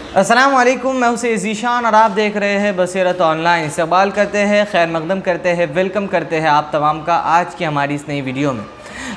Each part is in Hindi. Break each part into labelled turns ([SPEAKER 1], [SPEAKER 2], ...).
[SPEAKER 1] अस्सलाम वालेकुम, मैं हुसैन ज़ीशान और आप देख रहे हैं बसीरत ऑनलाइन। इस्तकबाल करते हैं, खैर मकदम करते हैं, वेलकम करते हैं आप तमाम का आज की हमारी इस नई वीडियो में।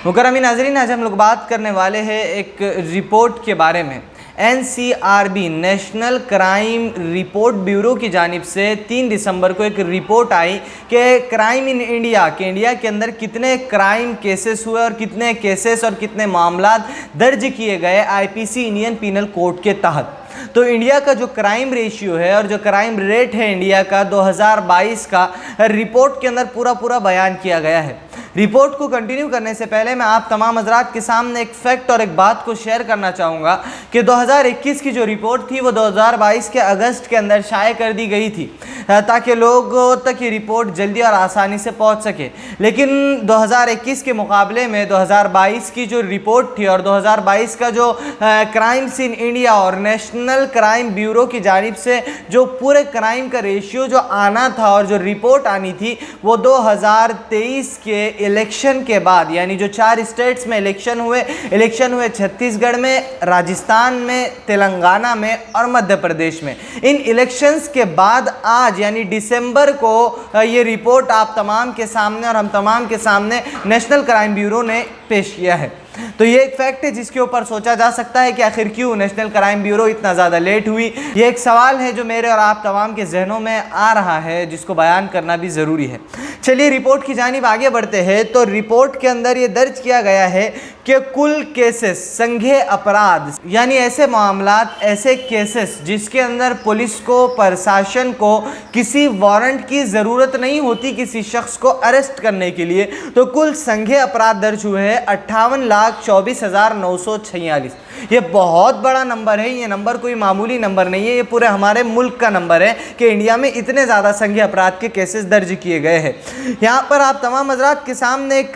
[SPEAKER 1] मुकर्रमी नाज़रीन, आज हम लोग बात करने वाले हैं एक रिपोर्ट के बारे में। NCRB national crime report bureau की जानिब से 3 दिसंबर को एक रिपोर्ट आई कि क्राइम इन इंडिया के इंडिया के अंदर कितने क्राइम केसेस हुए और कितने केसेस और कितने मामला दर्ज किए गए IPC इंडियन पीनल कोड के तहत। तो इंडिया का जो क्राइम रेशियो है और जो क्राइम रेट है इंडिया का 2022 का रिपोर्ट के अंदर पूरा बयान किया गया है। रिपोर्ट को कंटिन्यू करने से पहले मैं आप तमाम हजरात के सामने एक फैक्ट और एक बात को शेयर करना चाहूँगा कि 2021 की जो रिपोर्ट थी वो 2022 के अगस्त के अंदर शाये कर दी गई थी ताकि लोगों तक ये रिपोर्ट जल्दी और आसानी से पहुँच सके। लेकिन 2021 के मुकाबले में 2022 की जो रिपोर्ट थी और 2022 का जो क्राइम्स इन इंडिया और नेशनल क्राइम ब्यूरो की जानिब से जो पूरे क्राइम का रेशियो जो आना था और जो रिपोर्ट आनी थी वो 2023 के इलेक्शन के बाद, यानी जो 4 स्टेट्स में इलेक्शन हुए छत्तीसगढ़ में, राजस्थान में, तेलंगाना में और मध्य प्रदेश में। इन इलेक्शंस के बाद आज यानी दिसंबर को ये रिपोर्ट आप तमाम के सामने और हम तमाम के सामने नेशनल क्राइम ब्यूरो ने पेश किया है। तो ये एक फैक्ट है जिसके ऊपर सोचा जा सकता है कि आखिर क्यों नेशनल क्राइम ब्यूरो इतना ज़्यादा लेट हुई। ये एक सवाल है जो मेरे और आप तमाम के जहनों में आ रहा है, जिसको बयान करना भी ज़रूरी है। चलिए रिपोर्ट की जानिब आगे बढ़ते हैं। तो रिपोर्ट के अंदर ये दर्ज किया गया है कि कुल केसेस संज्ञेय अपराध यानी ऐसे मामलात, ऐसे केसेस जिसके अंदर पुलिस को, प्रशासन को किसी वारंट की ज़रूरत नहीं होती किसी शख्स को अरेस्ट करने के लिए, तो कुल संज्ञेय अपराध दर्ज हुए हैं 58,24,946। ये बहुत बड़ा नंबर है। ये नंबर कोई मामूली नंबर नहीं है, ये पूरे हमारे मुल्क का नंबर है कि इंडिया में इतने ज़्यादा संज्ञेय अपराध के केसेस दर्ज किए गए हैं। यहाँ पर आप तमाम हजरात के सामने एक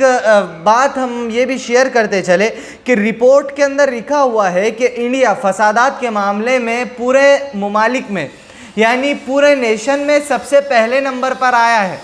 [SPEAKER 1] बात हम ये भी शेयर करते चले कि रिपोर्ट के अंदर लिखा हुआ है कि इंडिया फसादात के मामले में पूरे मुमालिक में यानी पूरे नेशन में सबसे पहले नंबर पर आया है।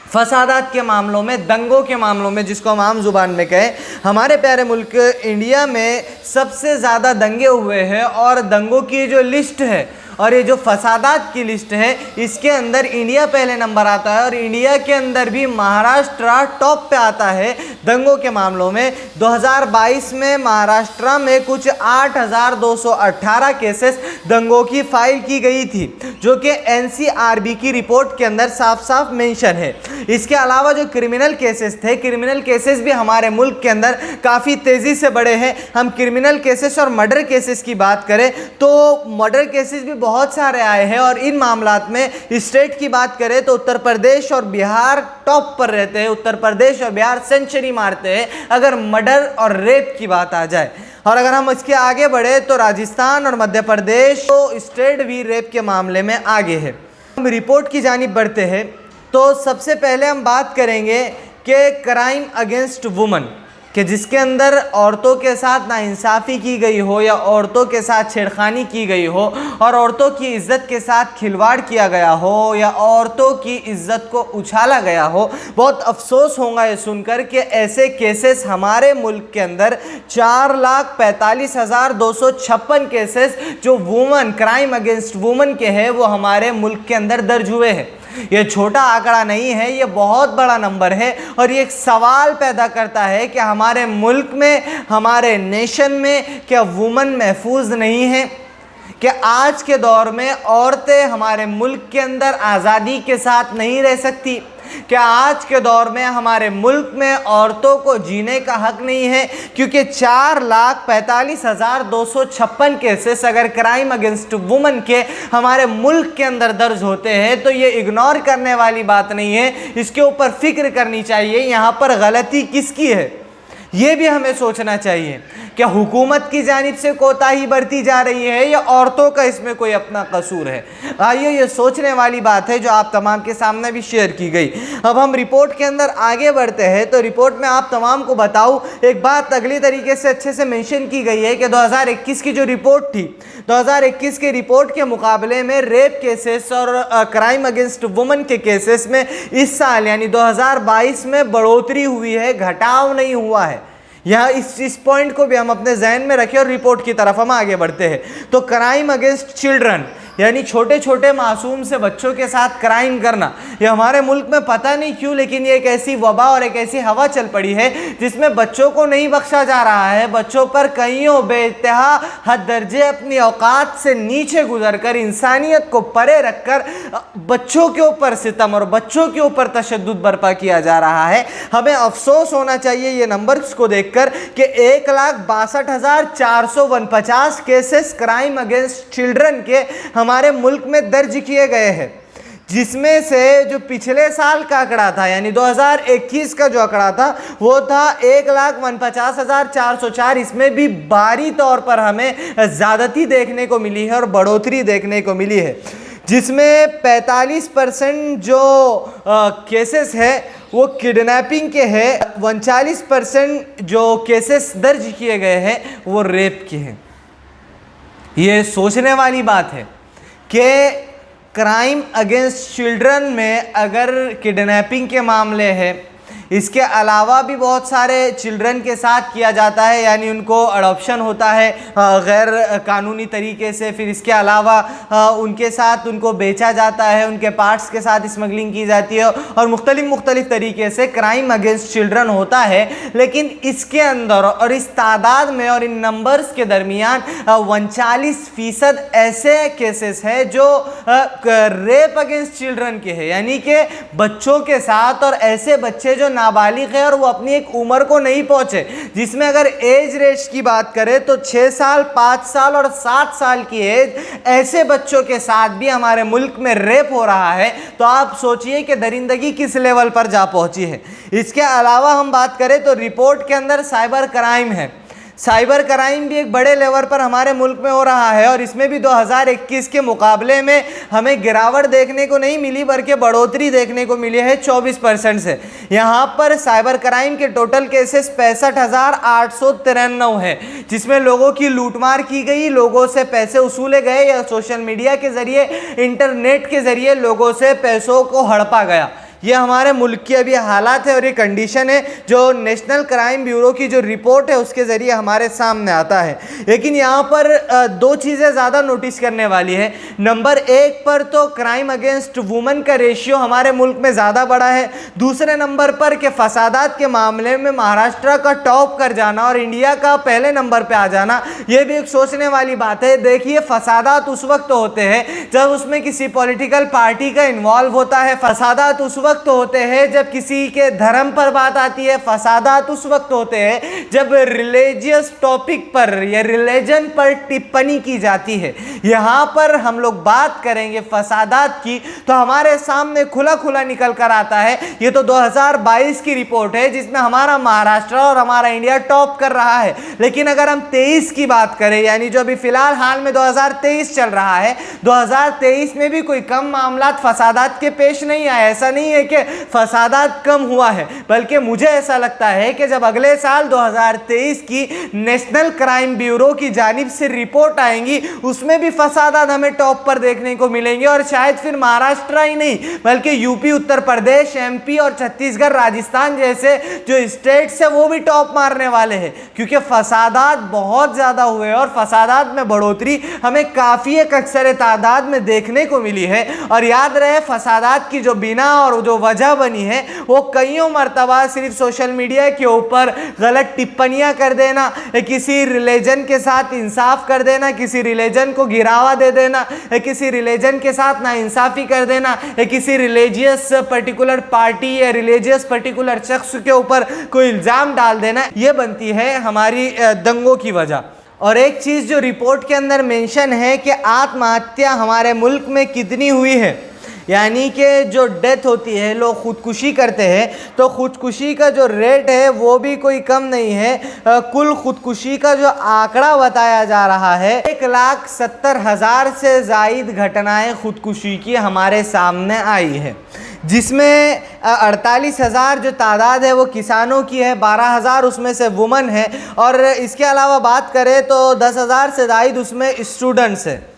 [SPEAKER 1] फसादात के मामलों में, दंगों के मामलों में, जिसको हम आम जुबान में कहें, हमारे प्यारे मुल्क इंडिया में सबसे ज़्यादा दंगे हुए हैं। और दंगों की जो लिस्ट है और ये जो फसादात की लिस्ट है इसके अंदर इंडिया पहले नंबर आता है और इंडिया के अंदर भी महाराष्ट्र टॉप पे आता है दंगों के मामलों में। 2022 में महाराष्ट्र में कुछ 8,218 केसेस दंगों की फाइल की गई थी, जो कि NCRB की रिपोर्ट के अंदर साफ साफ मेंशन है। इसके अलावा जो क्रिमिनल केसेस थे, क्रिमिनल केसेस भी हमारे मुल्क के अंदर काफ़ी तेज़ी से बढ़े हैं। हम क्रिमिनल केसेस और मर्डर केसेस की बात करें तो मर्डर केसेस भी बहुत सारे आए हैं और इन मामलात में स्टेट की बात करें तो उत्तर प्रदेश और बिहार टॉप पर रहते हैं। उत्तर प्रदेश और बिहार सेंचुरी मारते हैं अगर मर्डर और रेप की बात आ जाए। और अगर हम इसके आगे बढ़े तो राजस्थान और मध्य प्रदेश तो स्टेट भी रेप के मामले में आगे है। हम रिपोर्ट की जानिब बढ़ते हैं तो सबसे पहले हम बात करेंगे कि क्राइम अगेंस्ट वुमन कि जिसके अंदर औरतों के साथ नाइंसाफ़ी की गई हो या औरतों के साथ छेड़खानी की गई हो और औरतों की इज़्ज़त के साथ खिलवाड़ किया गया हो या औरतों की इज़्ज़त को उछाला गया हो। बहुत अफसोस होगा ये सुनकर कि ऐसे केसेस हमारे मुल्क के अंदर 4,45,256 केसेस जो वुमन, क्राइम अगेंस्ट वुमन के हैं वो हमारे मुल्क के अंदर दर्ज हुए हैं। ये छोटा आंकड़ा नहीं है, ये बहुत बड़ा नंबर है और ये एक सवाल पैदा करता है कि हमारे मुल्क में, हमारे नेशन में क्या वुमन महफूज नहीं है? कि आज के दौर में औरतें हमारे मुल्क के अंदर आज़ादी के साथ नहीं रह सकती? क्या आज के दौर में हमारे मुल्क में औरतों को जीने का हक नहीं है? क्योंकि 4,45,256 केसेस अगर क्राइम अगेंस्ट वुमन के हमारे मुल्क के अंदर दर्ज होते हैं तो ये इग्नोर करने वाली बात नहीं है, इसके ऊपर फिक्र करनी चाहिए। यहाँ पर गलती किसकी है ये भी हमें सोचना चाहिए। क्या हुकूमत की जानिब से कोताही बरती जा रही है या औरतों का इसमें कोई अपना कसूर है? आइए, ये सोचने वाली बात है जो आप तमाम के सामने भी शेयर की गई। अब हम रिपोर्ट के अंदर आगे बढ़ते हैं तो रिपोर्ट में आप तमाम को बताऊं एक बात अगली तरीके से अच्छे से मेंशन की गई है कि 2021 की जो रिपोर्ट थी, 2021 के रिपोर्ट के मुकाबले में रेप केसेस और क्राइम अगेंस्ट वुमन के केसेस में इस साल यानी 2022 में बढ़ोतरी हुई है, घटाव नहीं हुआ है। यहाँ इस पॉइंट को भी हम अपने जहन में रखें और रिपोर्ट की तरफ हम आगे बढ़ते हैं। तो क्राइम अगेंस्ट चिल्ड्रन यानी छोटे छोटे मासूम से बच्चों के साथ क्राइम करना, ये हमारे मुल्क में पता नहीं क्यों लेकिन ये एक ऐसी वबा और एक ऐसी हवा चल पड़ी है जिसमें बच्चों को नहीं बख्शा जा रहा है। बच्चों पर कईयों बेइंतहा हद दर्जे अपनी औकात से नीचे गुजरकर, इंसानियत को परे रखकर बच्चों के ऊपर सितम और बच्चों के ऊपर तशद्दुद बर्पा किया जा रहा है। हमें अफसोस होना चाहिए ये नंबर्स को देखकर कि 1,62,449 केसेस क्राइम अगेंस्ट चिल्ड्रन के हमारे मुल्क में दर्ज किए गए हैं, जिसमें से जो पिछले साल का आंकड़ा था यानी 2021 का जो आंकड़ा था वो था 1,49,404। इसमें भी बारी तौर पर हमें ज़्यादती देखने को मिली है और बढ़ोतरी देखने को मिली है, जिसमें 45% जो केसेस है वो किडनैपिंग के हैं, 39% जो केसेस दर्ज किए गए हैं वो रेप के हैं। ये सोचने वाली बात है कि क्राइम अगेंस्ट चिल्ड्रन में अगर किडनैपिंग के मामले हैं, इसके अलावा भी बहुत सारे चिल्ड्रन के साथ किया जाता है यानी उनको अडॉप्शन होता है गैर कानूनी तरीके से, फिर इसके अलावा उनके साथ उनको बेचा जाता है, उनके पार्ट्स के साथ स्मगलिंग की जाती है और मुख्तलिफ तरीके से क्राइम अगेंस्ट चिल्ड्रन होता है। लेकिन इसके अंदर और इस तादाद में और इन नंबर्स के दरमियान 39% ऐसे केसेस हैं जो रेप अगेंस्ट चिल्ड्रन के हैं, यानी कि बच्चों के साथ, और ऐसे बच्चे जो नाबालिग है और वो अपनी एक उम्र को नहीं पहुंचे, जिसमें अगर एज रेंज की बात करें तो 6 साल, 5 साल और 7 साल की एज, ऐसे बच्चों के साथ भी हमारे मुल्क में रेप हो रहा है। तो आप सोचिए कि दरिंदगी किस लेवल पर जा पहुंची है। इसके अलावा हम बात करें तो रिपोर्ट के अंदर साइबर क्राइम है। साइबर क्राइम भी एक बड़े लेवल पर हमारे मुल्क में हो रहा है और इसमें भी 2021 के मुकाबले में हमें गिरावट देखने को नहीं मिली बल्कि बढ़ोतरी देखने को मिली है 24% से। यहाँ पर साइबर क्राइम के टोटल केसेस 65,893 है, जिसमें लोगों की लूटमार की गई, लोगों से पैसे वसूले गए या सोशल मीडिया के ज़रिए, इंटरनेट के ज़रिए लोगों से पैसों को हड़पा गया। ये हमारे मुल्क की अभी हालात है और ये कंडीशन है जो नेशनल क्राइम ब्यूरो की जो रिपोर्ट है उसके ज़रिए हमारे सामने आता है। लेकिन यहाँ पर दो चीज़ें ज़्यादा नोटिस करने वाली है। नंबर 1 पर तो क्राइम अगेंस्ट वुमेन का रेशियो हमारे मुल्क में ज़्यादा बड़ा है। दूसरे नंबर पर के फसादात के मामले में महाराष्ट्र का टॉप कर जाना और इंडिया का पहले नंबर पर आ जाना, ये भी एक सोचने वाली बात है। देखिए, फसादात उस वक्त होते हैं जब उसमें किसी पॉलिटिकल पार्टी का इन्वॉल्व होता है, फसादात उस वक्त होते हैं जब किसी के धर्म पर बात आती है, फसादात उस वक्त होते हैं जब रिलीजियस टॉपिक पर या रिलीजन पर टिप्पणी की जाती है। यहाँ पर हम लोग बात करेंगे फसादात की तो हमारे सामने खुला खुला निकल कर आता है। ये तो 2022 की रिपोर्ट है जिसमें हमारा महाराष्ट्र और हमारा इंडिया टॉप कर रहा है। लेकिन अगर हम 23 की बात करें, यानी जो अभी फिलहाल हाल में 2023 चल रहा है, 2023 में भी कोई कम मामला फसादात के पेश नहीं आए। ऐसा नहीं है कि फसादात कम हुआ है, बल्कि मुझे ऐसा लगता है कि जब अगले साल 2023 की नेशनल क्राइम ब्यूरो की जानिब से रिपोर्ट आएंगी उसमें भी फसादात हमें टॉप पर देखने को मिलेंगे और शायद फिर महाराष्ट्र ही नहीं बल्कि यूपी, उत्तर प्रदेश, एमपी और छत्तीसगढ़, राजस्थान जैसे जो स्टेट्स है वो भी टॉप मारने वाले हैं, क्योंकि फसादात बहुत ज़्यादा हुए और फसादात में बढ़ोतरी हमें काफ़ी एक अक्सर तादाद में देखने को मिली है। और याद रहे, फसादात की जो बिना और जो वजह बनी है वो कईयों मरतबा सिर्फ सोशल मीडिया के ऊपर गलत टिप्पणियां कर देना, किसी रिलीजन के साथ इंसाफ कर देना, किसी रिलीजन को गिरावा दे देना, किसी रिलीजन के साथ नाइंसाफ़ी कर देना, किसी रिलीजियस पर्टिकुलर पार्टी या रिलीजियस पर्टिकुलर शख्स के ऊपर कोई इल्ज़ाम डाल देना, ये बनती है हमारी दंगों की वजह। और एक चीज़ जो रिपोर्ट के अंदर मेंशन है कि आत्महत्या हमारे मुल्क में कितनी हुई है, यानी कि जो डेथ होती है, लोग ख़ुदकुशी करते हैं, तो ख़ुदकुशी का जो रेट है वो भी कोई कम नहीं है। कुल ख़ुदकुशी का जो आंकड़ा बताया जा रहा है 1,70,000 से ज़ायद घटनाएं ख़ुदकुशी की हमारे सामने आई है, जिसमें 48,000 जो तादाद है वो किसानों की है, 12,000 उसमें से वुमन है और इसके अलावा बात करें तो 10,000 से ज़ायद उसमें स्टूडेंट्स है।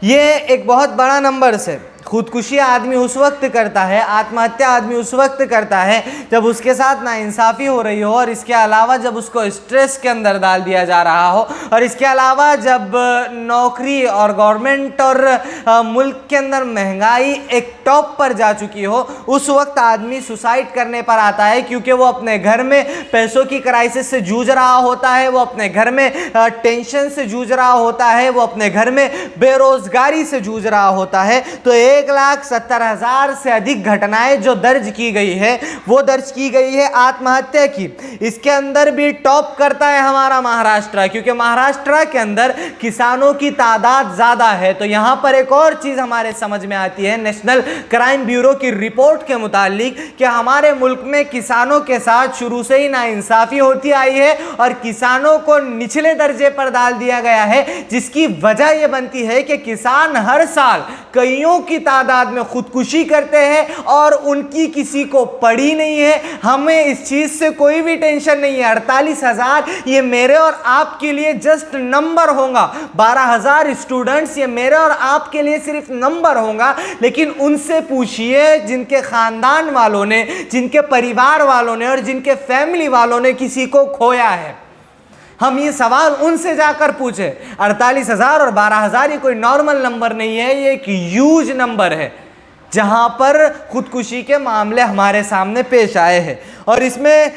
[SPEAKER 1] ये एक बहुत बड़ा नंबर है। खुदकुशी आदमी उस वक्त करता है, आत्महत्या आदमी उस वक्त करता है जब उसके साथ नाइंसाफ़ी हो रही हो, और इसके अलावा जब उसको स्ट्रेस के अंदर डाल दिया जा रहा हो, और इसके अलावा जब नौकरी और गवर्नमेंट और मुल्क के अंदर महंगाई एक टॉप पर जा चुकी हो, उस वक्त आदमी सुसाइड करने पर आता है, क्योंकि वो अपने घर में पैसों की क्राइसिस से जूझ रहा होता है, वो अपने घर में टेंशन से जूझ रहा होता है, वो अपने घर में बेरोजगारी से जूझ रहा होता है। तो 1,70,000 से अधिक घटनाएं जो दर्ज की गई है वो दर्ज की गई है आत्महत्या की। इसके अंदर भी टॉप करता है हमारा महाराष्ट्र, क्योंकि महाराष्ट्र के अंदर किसानों की तादाद ज्यादा है। तो यहां पर एक और चीज हमारे समझ में आती है, नेशनल क्राइम ब्यूरो की रिपोर्ट के मुतालिक कि हमारे मुल्क में किसानों के साथ शुरू से ही नाइंसाफी होती आई है और किसानों को निचले दर्जे पर डाल दिया गया है, जिसकी वजह यह बनती है कि किसान हर साल कईयों की तादाद में खुदकुशी करते हैं और उनकी किसी को पड़ी नहीं है। हमें इस चीज से कोई भी टेंशन नहीं है। 48,000 ये मेरे और आपके लिए जस्ट नंबर होगा, 12,000 स्टूडेंट्स ये मेरे और आपके लिए सिर्फ नंबर होगा, लेकिन उनसे पूछिए जिनके खानदान वालों ने, जिनके परिवार वालों ने और जिनके फैमिली वालों ने किसी को खोया है। हम ये सवाल उनसे जाकर पूछे। 48,000 और 12,000 ये कोई नॉर्मल नंबर नहीं है, ये एक ह्यूज नंबर है जहां पर खुदकुशी के मामले हमारे सामने पेश आए हैं। और इसमें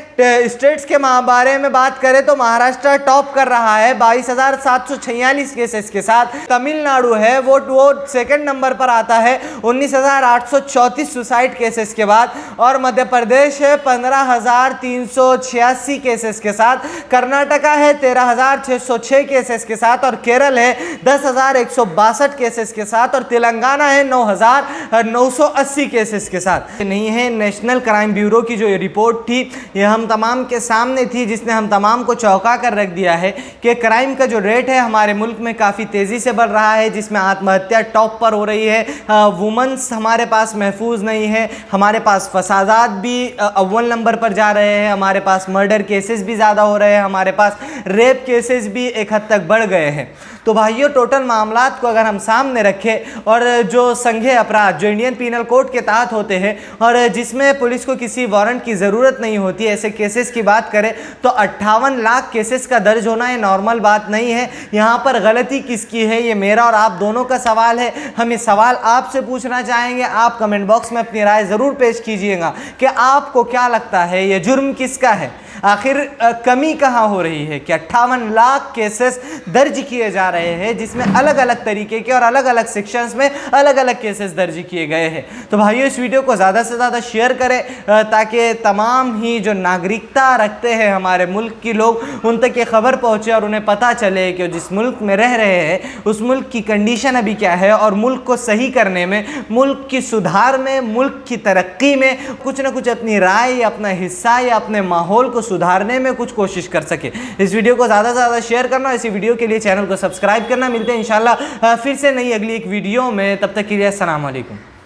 [SPEAKER 1] स्टेट्स के बारे में बात करें तो महाराष्ट्र टॉप कर रहा है 22,746 केसेस के साथ। तमिलनाडु है वो सेकंड नंबर पर आता है 19,834 सुसाइड केसेस के बाद, और मध्य प्रदेश है 15,386 केसेस के साथ। कर्नाटका है 13,606 केसेस के साथ, और केरल है 10,162 केसेस के साथ, और तेलंगाना है 9,980 केसेस के साथ। नहीं है नेशनल क्राइम ब्यूरो की जो रिपोर्ट थी, ये हम तमाम के सामने थी, जिसने हम तमाम को चौंका कर रख दिया है कि क्राइम का जो रेट है हमारे मुल्क में काफ़ी तेज़ी से बढ़ रहा है, जिसमें आत्महत्या टॉप पर हो रही है। वुमेन्स हमारे पास महफूज नहीं है, हमारे पास फसादात भी अव्वल नंबर पर जा रहे हैं, हमारे पास मर्डर केसेस भी ज़्यादा हो रहे हैं, हमारे पास रेप केसेस भी एक हद तक बढ़ गए हैं। तो भाइयों, टोटल मामलात को अगर हम सामने रखें और जो संज्ञेय अपराध जो इंडियन पीनल कोड के तहत होते हैं और जिसमें पुलिस को किसी वारंट की ज़रूरत नहीं होती, ऐसे केसेस की बात करें तो 58 लाख केसेस का दर्ज होना ये नॉर्मल बात नहीं है। यहाँ पर गलती किसकी है, ये मेरा और आप दोनों का सवाल है। हम ये सवाल आपसे पूछना चाहेंगे, आप कमेंट बॉक्स में अपनी राय ज़रूर पेश कीजिएगा कि आपको क्या लगता है ये जुर्म किसका है, आखिर कमी कहाँ हो रही है कि 58 लाख केसेस दर्ज किए जा रहे हैं, जिसमें अलग अलग तरीके के और अलग अलग सेक्शंस में अलग अलग केसेस दर्ज किए गए हैं। तो भाइयों, इस वीडियो को ज़्यादा से ज़्यादा शेयर करें ताकि तमाम ही जो नागरिकता रखते हैं हमारे मुल्क के लोग, उन तक ये खबर पहुँचे और उन्हें पता चले कि जिस मुल्क में रह रहे हैं उस मुल्क की कंडीशन अभी क्या है, और मुल्क को सही करने में, मुल्क की सुधार में, मुल्क की तरक्की में कुछ ना कुछ अपनी राय या अपना हिस्सा या अपने माहौल को सुधारने में कुछ कोशिश कर सके। इस वीडियो को ज़्यादा से ज़्यादा शेयर करना, इसी वीडियो के लिए चैनल को सब्सक्राइब करना। मिलते हैं इंशाल्लाह फिर से नई अगली एक वीडियो में, तब तक के लिए अस्सलाम वालेकुम।